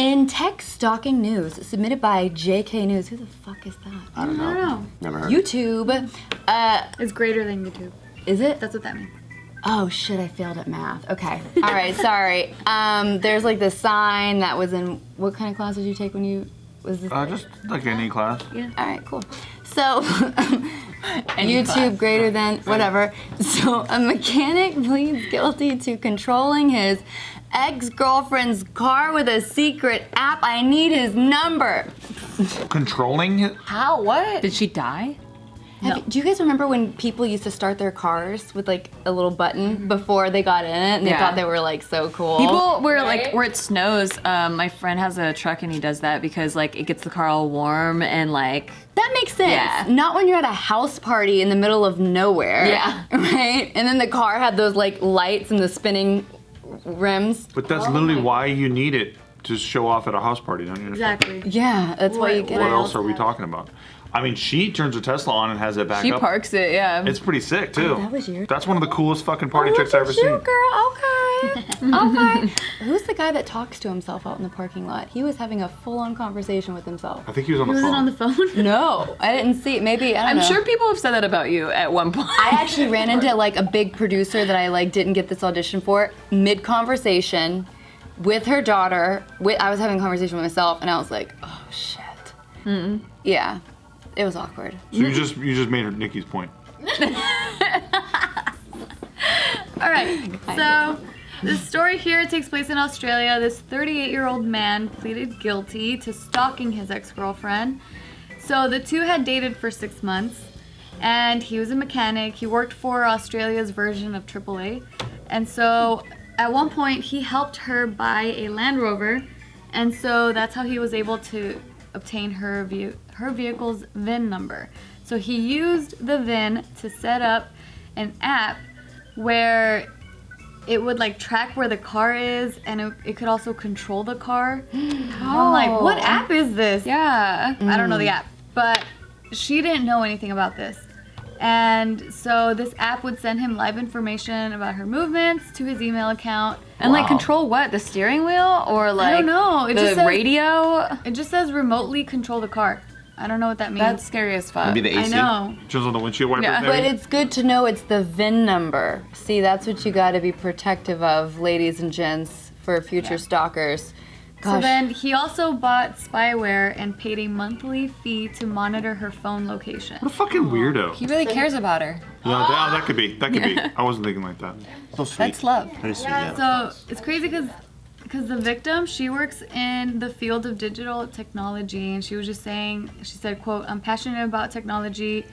In tech stalking news, submitted by JK News. Who the fuck is that? I don't know. Never heard. YouTube. It's greater than YouTube. Is it? That's what that means. Oh shit, I failed at math. Okay. All right, sorry. There's like this sign that was in, what kind of class did you take when you, was this? Just like any class. Yeah. All right, cool. So, YouTube greater than, whatever. So, a mechanic pleads guilty to controlling his ex-girlfriend's car with a secret app. I need his number. Controlling it? How? What? Did she die? Do you guys remember when people used to start their cars with like a little button before they got in it and they thought they were like so cool? People were like, where it snows, my friend has a truck and he does that because like it gets the car all warm and like... That makes sense. Not when you're at a house party in the middle of nowhere. Yeah. Right? And then the car had those like lights and the spinning rims. But that's literally why you need it to show off at a house party, don't you? Exactly. Yeah, that's why you get What it. else are we talking about? I mean, she turns her Tesla on and has it back She up. parks it, yeah. It's pretty sick too. That was yours. That's one of the coolest fucking party tricks I've ever Look seen. at you, girl. Okay. Okay. Who's the guy that talks to himself out in the parking lot? He was having a full-on conversation with himself. I think he was on the Was phone. it on the phone? No, I didn't see it. Maybe, I don't know. I'm sure people have said that about you at one point. I actually ran into like a big producer that I like didn't get this audition for mid-conversation with her daughter. I was having a conversation with myself and I was like, oh shit. Yeah, it was awkward. So you just made her Nikki's point. All right, so the story here takes place in Australia. This 38-year-old man pleaded guilty to stalking his ex-girlfriend. So the two had dated for 6 months, and he was a mechanic. He worked for Australia's version of AAA, and so at one point he helped her buy a Land Rover, and so that's how he was able to obtain her vehicle's VIN number. So he used the VIN to set up an app where it would like track where the car is, and it could also control the car. I'm like, what app is this? Yeah. I don't know the app, but she didn't know anything about this. And so this app would send him live information about her movements to his email account. And like control what? The steering wheel or like I don't know. It the just says, radio? It just says remotely control the car. I don't know what that means. That's scary as fuck. Maybe the AC. I know. Just on the windshield wiper. Yeah. But it's good to know it's the VIN number. See, that's what you got to be protective of, ladies and gents, for future stalkers. Gosh. So then he also bought spyware and paid a monthly fee to monitor her phone location. What a fucking weirdo. He really cares about her. Yeah, that could be. That could be. I wasn't thinking like that. So sweet. That's love. Very sweet, Yeah, so it's crazy because the victim, she works in the field of digital technology, and she was just saying, she said, quote, I'm passionate about technology.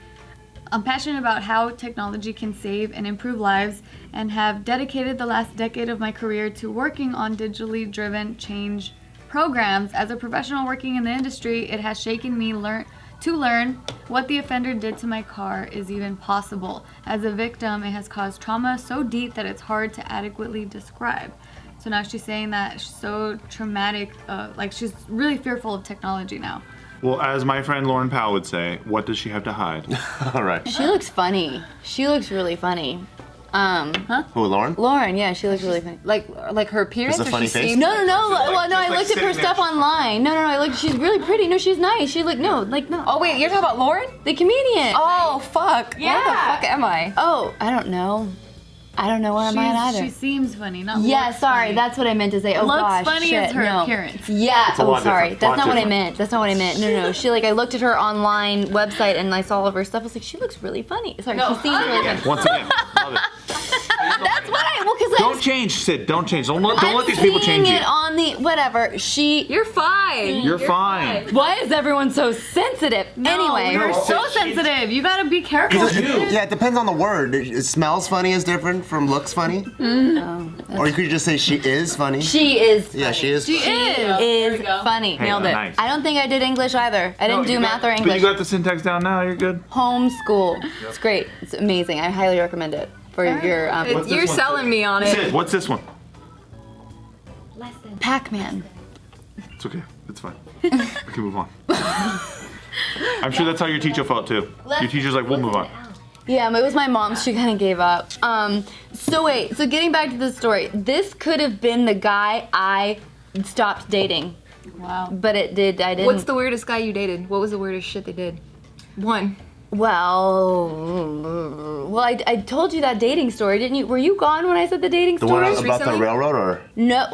I'm passionate about how technology can save and improve lives, and have dedicated the last decade of my career to working on digitally driven change programs. As a professional working in the industry, it has shaken me to learn what the offender did to my car is even possible. As a victim, it has caused trauma so deep that it's hard to adequately describe. So now she's saying that she's so traumatic, like she's really fearful of technology now. Well, as my friend Lauren Powell would say, what does she have to hide? All right. She looks funny. She looks really funny. Who, Lauren? Lauren, yeah, she looks really funny. Like her appearance. Just a or funny she face? seemed- No. like- Well, no, just I like looked at her sitting there. stuff online. No. I looked. She's really pretty. No, she's nice. She looked. No. Oh wait, you're talking about Lauren? The comedian. Oh fuck. Yeah. Where the fuck am I? Oh, I don't know. I don't know where I'm at either. She seems funny, not Yeah, looks sorry, funny. that's what I meant to say. Oh Looks gosh, funny shit, is her no. appearance. Yeah. a Oh, lot sorry. different, That's lot not what I different. meant. That's not what I meant. No. She like I looked at her online website and I saw all of her stuff. I was like, she looks really funny. Sorry, she seems really funny. Once again, love it. That's what because Don't change, Sid. Don't change. Don't let these people change seeing you. it on the whatever. You're fine. You're fine. Why is everyone so sensitive? Anyway, You're so sensitive. You gotta be careful. Yeah, it depends on the word. It smells funny is different from looks funny. Or you could just say she is funny. she is. Yeah, she is. She is. Funny. Hey, Nailed it. Nice. I don't think I did English either. I didn't do math or But English. you got the syntax down now. You're good. Homeschool. It's great. It's amazing. I highly recommend it for your What's this You're one, selling Sid? me on it. Sid, what's this one? Pac-Man. It's okay. It's fine. We can move on. I'm sure that's how your teacher felt too. Your teacher's like, we'll move on. Yeah, it was my mom's. She kind of gave up. So getting back to the story, this could have been the guy I stopped dating. Wow. But I didn't. What's the weirdest guy you dated? What was the weirdest shit they did? One. Well, I told you that dating story, didn't you? Were you gone when I said the dating The one story? about the recently? railroad, or? No.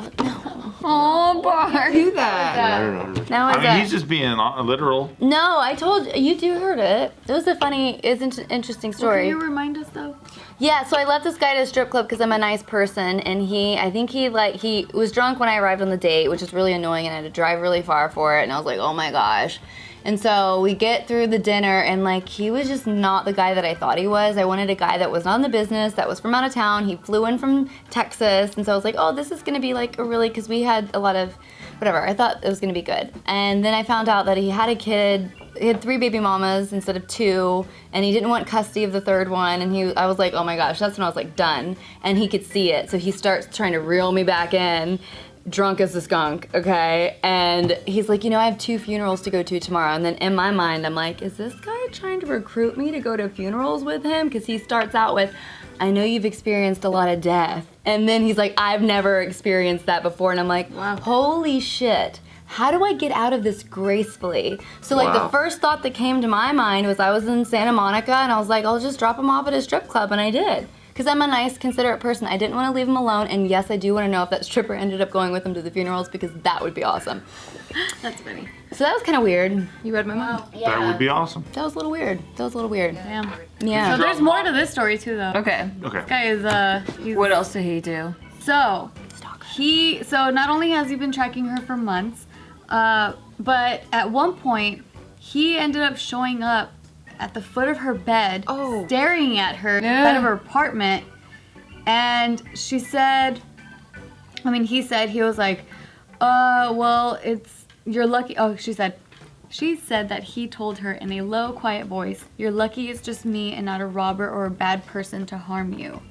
Oh, Bart. Do that. I don't know. Now I mean, he's just being literal. No, I told you. You heard it. It was a funny, interesting story. Can you remind us though? Yeah, so I left this guy at a strip club because I'm a nice person, and I think he was drunk when I arrived on the date, which is really annoying, and I had to drive really far for it, and I was like, oh my gosh. And so we get through the dinner, and like, he was just not the guy that I thought he was. I wanted a guy that was not in the business, that was from out of town. He flew in from Texas, and so I was like, oh, this is gonna be like because we had a lot of, whatever, I thought it was gonna be good. And then I found out that he had a kid. He had 3 baby mamas instead of 2, and he didn't want custody of the 3rd one, and I was like, oh my gosh, that's when I was like, done. And he could see it, so he starts trying to reel me back in, drunk as a skunk, okay? And he's like, I have 2 funerals to go to tomorrow. And then in my mind, I'm like, is this guy trying to recruit me to go to funerals with him? Because he starts out with, I know you've experienced a lot of death. And then he's like, I've never experienced that before. And I'm like, wow, holy shit. How do I get out of this gracefully? So like the first thought that came to my mind was I was in Santa Monica, and I was like, I'll just drop him off at a strip club, and I did. Because I'm a nice, considerate person. I didn't want to leave him alone, and yes, I do want to know if that stripper ended up going with him to the funerals, because that would be awesome. That's funny. So that was kind of weird. You read my mind. That would be awesome. That was a little weird. Damn. Yeah. So there's more to this story too, though. Okay. Okay. This guy is he's What else did he do? So not only has he been tracking her for months, but at one point he ended up showing up at the foot of her bed, staring at her inside of her apartment, and he said, he was like, well, you're lucky. Oh, she said that he told her in a low, quiet voice, you're lucky it's just me and not a robber or a bad person to harm you.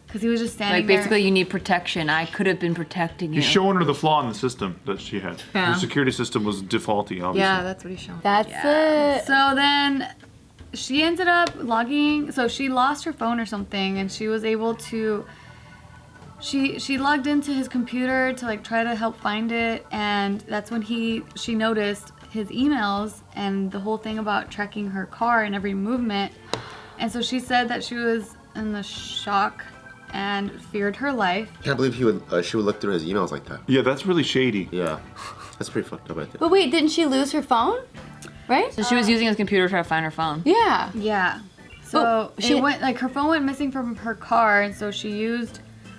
Because he was just standing Like, basically, you need protection. I could have been protecting you. He's showing her the flaw in the system that she had. Yeah. Her security system was defaulty, obviously. Yeah, that's what he's showing. That's it. So then she ended up logging, so she lost her phone or something, and she was able to, she logged into his computer to like try to help find it, and that's when she noticed his emails and the whole thing about tracking her car and every movement. And so she said that she was in the shock and feared her life. Can't believe she would look through his emails like that. Yeah, that's really shady. Yeah, that's pretty fucked up, I think. But wait, didn't she lose her phone? Right? So she was using his computer to try to find her phone. Yeah. Yeah. So Oh, her phone went missing from her car, and so she used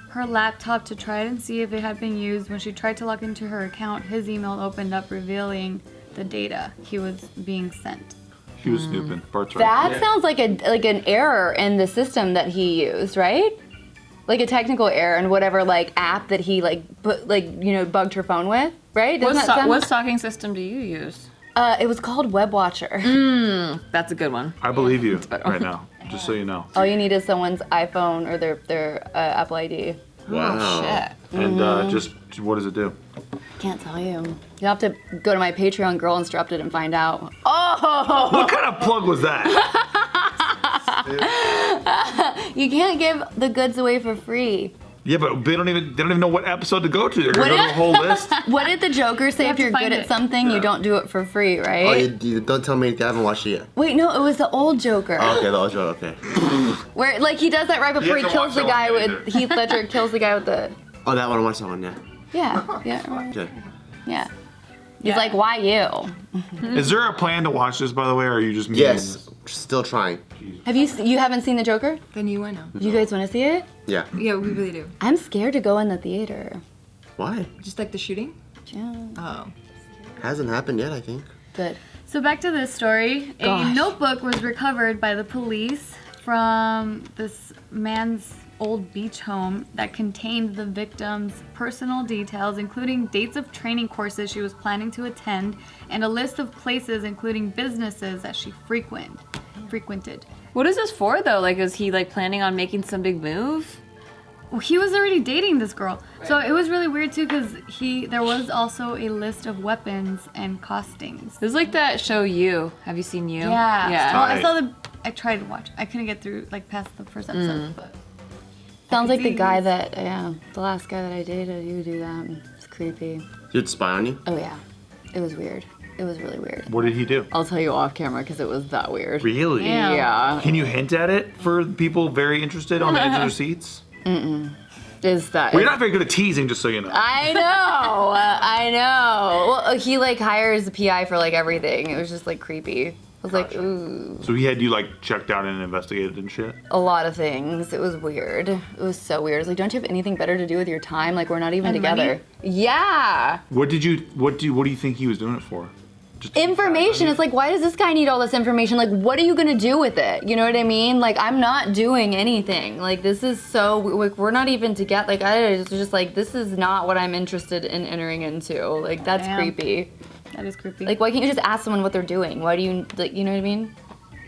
her laptop to try and see if it had been used. When she tried to log into her account, his email opened up revealing the data he was being sent. He was snooping. Bart's right. That sounds like an error in the system that he used, right? Like a technical error in whatever like app that he bugged her phone with, right? What stalking system do you use? It was called Web Watcher. That's a good one. I believe you right now, just so you know. All you need is someone's iPhone or their Apple ID. Wow. Shit. And just, what does it do? Can't tell you. You'll have to go to my Patreon Girl Instructed and find out. Oh! What kind of plug was that? You can't give the goods away for free. Yeah, but they don't even know what episode to go to. They're gonna go to the whole list. What did the Joker say? have If to you're find good it. at something, you don't do it for free, Oh, right? you don't tell me, I haven't watched it yet. Wait, no, it was the old Joker. Oh, okay, the old show, okay. Where like he does that right before he have to kills watch the that guy one with later. Heath Ledger kills the guy with the Oh, that one, I watched that one, yeah. yeah. Okay. Yeah. He's like, why you? Is there a plan to watch this, by the way, or are you just meeting Yes, still trying. Have you haven't seen the Joker? Then you know. You guys want to see it? Yeah. Yeah, we really do. I'm scared to go in the theater. Why? Just like the shooting? Yeah. Oh. Hasn't happened yet, I think. Good. So back to this story. A Gosh. notebook was recovered by the police from this man's old beach home that contained the victim's personal details, including dates of training courses she was planning to attend, and a list of places, including businesses that she frequented. What is this for, though? Like, is he, like, planning on making some big move? Well, he was already dating this girl. So it was really weird, too, because there was also a list of weapons and costings. This is like that show You. Have you seen You? Yeah. Yeah. Well, Right. I tried to watch. I couldn't get through, like, past the first episode. But Sounds like the guy that, the last guy that I dated, he would do that. It's creepy. He'd spy on you? Oh yeah, it was weird. It was really weird. What did he do? I'll tell you off camera because it was that weird. Really? Yeah. Can you hint at it for people very interested on the edge of their seats? Is that? Well, you're not very good at teasing, just so you know. I know. I know. Well, he like hires a PI for like everything. It was just like creepy. I was like, ooh. So he had you like checked out and investigated and shit? A lot of things. It was weird. It was so weird. I was like, don't you have anything better to do with your time? Like we're not even together. Money? Yeah. What do you think he was doing it for? Just Information. It's like, why does this guy need all this information? Like, what are you gonna do with it? You know what I mean? Like, I'm not doing anything. Like, this is so, like, we're not even together. Like, it's just like, this is not what I'm interested in entering into. Like, that's creepy. That is creepy. Like, why can't you just ask someone what they're doing? Why do you, like, you know what I mean?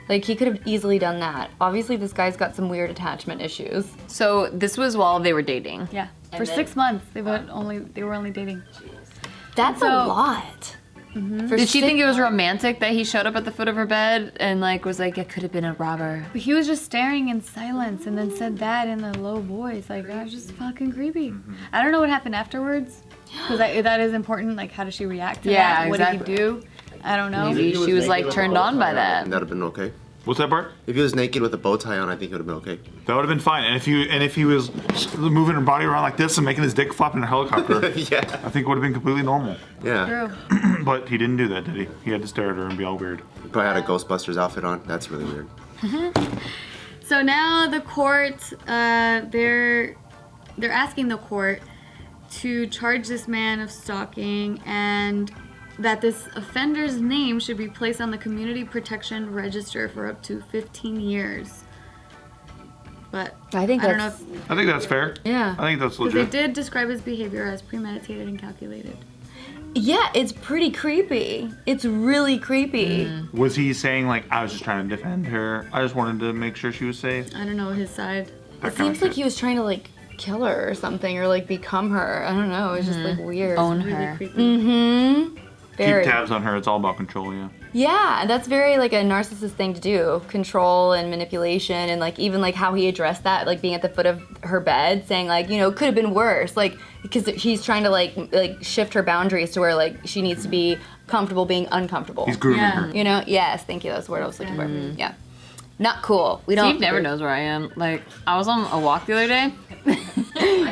Like, he could have easily done that. Obviously, this guy's got some weird attachment issues. So this was while they were dating. Yeah. For 6 months, they were only dating. That's a lot. Did she think it was romantic that he showed up at the foot of her bed and like was like, it could have been a robber? But he was just staring in silence and then said that in a low voice. Like, that was just fucking creepy. I don't know what happened afterwards. Because that is important. Like, how does she react to that? exactly. What did he do? I don't know. Maybe she was like turned on by that. That'd have been okay. What's that, Bart? If he was naked with a bow tie on, I think it would have been okay. That would have been fine. And if he was moving her body around like this and making his dick flop in a helicopter, Yeah. I think it would have been completely normal. Yeah. True. But he didn't do that, did he? He had to stare at her and be all weird. He probably had a Ghostbusters outfit on. That's really weird. So now the court, they're asking the court to charge this man of stalking and that this offender's name should be placed on the Community Protection Register for up to 15 years. But I think don't know that's, if, I think that's fair. yeah. I think that's because they legit. did describe his behavior as premeditated and calculated. Yeah, it's pretty creepy. It's really creepy. Was he saying like, I was just trying to defend her, I just wanted to make sure she was safe? I don't know his side. That It kind of seems like shit. he was trying to like kill her or something, or like become her. I don't know. It's just like weird. Own Really her. creepy. Mm-hmm. Very. Keep tabs on her, it's all about control, yeah. Yeah, that's very like a narcissist thing to do. Control and manipulation, and like even like how he addressed that, like being at the foot of her bed, saying like, you know, could have been worse, like because he's trying to like shift her boundaries to where like she needs to be comfortable being uncomfortable. He's grooming Yeah. her. You know? Yes, thank you. That's the word I was looking for. Yeah. Not cool. We don't. Steve never knows where I am. Like, I was on a walk the other day.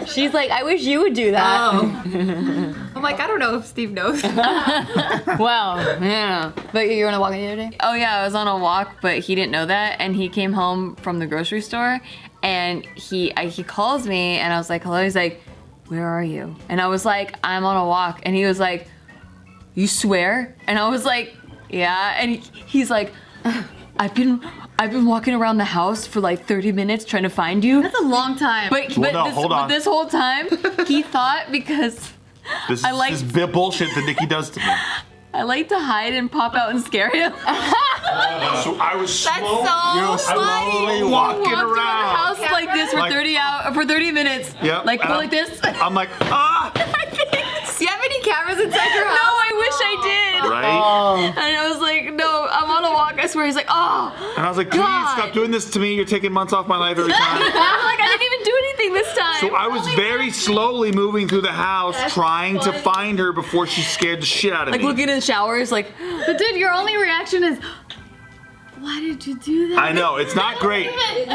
She's like, I wish you would do that. I'm like, I don't know if Steve knows. Well, yeah. But you were on a walk the other day? Oh yeah, I was on a walk, but he didn't know that, and he came home from the grocery store, and he calls me, and I was like, hello. He's like, where are you? And I was like, I'm on a walk, and he was like, you swear? And I was like, yeah. And he's like, I've been walking around the house for like 30 minutes trying to find you. That's a long time. But, Well, no, hold on. but this whole time, he thought because This I like- is bullshit that Nikki does to me. I like to hide and pop out and scare him. So I was funny. slowly walking Walked around the around. house like this for Like- 30 minutes. Yep. Like and go like this. I'm like, ah! Do you have any cameras inside your No, house? I wish I did. Right? And I was like, no, I'm on a walk. I swear. He's like, oh. And I was like, please stop doing this to me. You're taking months off my life every time. I'm like, I didn't even do anything this time. So I was very slowly moving through the house trying to find her before she scared the shit out of like me. looking in the showers, like, But dude, your only reaction is, why did you do that? I know, it's not great.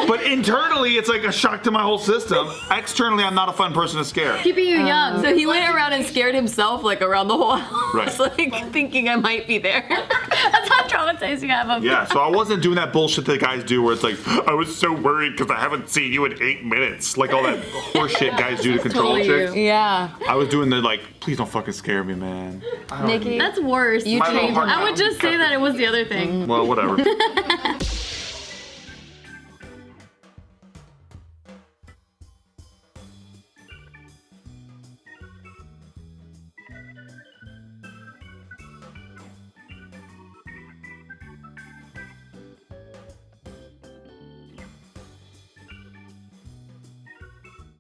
But internally, it's like a shock to my whole system. Externally, I'm not a fun person to scare. Keeping you young. so he went around and scared himself like around the whole house, Right. like thinking I might be there. That's how traumatized you have him. Yeah, so I wasn't doing that bullshit that guys do where it's like, I was so worried because I haven't seen you in 8 minutes. Like all that horseshit guys do to control chicks. Yeah. I was doing the like, please don't fucking scare me, man. Nikki. That's worse. You My little changed heart I would just say that it was the other thing. Well, whatever.